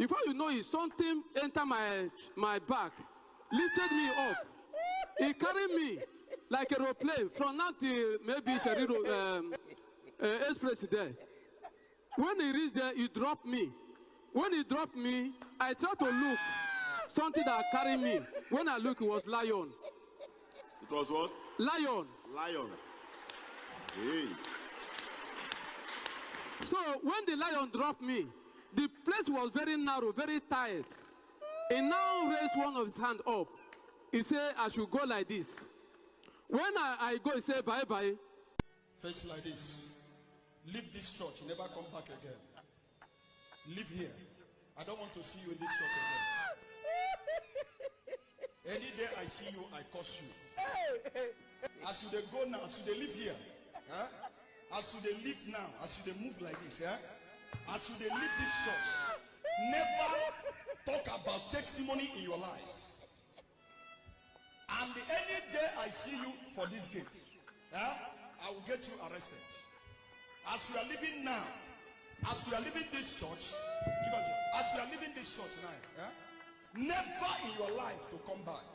Before you know it, something entered my back, lifted me up. He carried me like a aeroplane from now to maybe Shariro Express there. When he reached there, he dropped me. When he dropped me, I tried to look something that carried me. When I look, it was lion. It was what? Lion. Lion. Hey. So when the lion dropped me, the place was very narrow, very tight. He now raised one of his hand up. He said, I should go like this. When I go, he said, bye-bye. Face like this. Leave this church. Never come back again. Live here. I don't want to see you in this church again. Any day I see you, I curse you. As you they go now, as you they live here, as you they live now, as you they move like this, as you they leave this church, never talk about testimony in your life. And any day I see you for this gate, I will get you arrested. As you are living now, as you are leaving this church, as you are leaving this church now, never in your life to come back.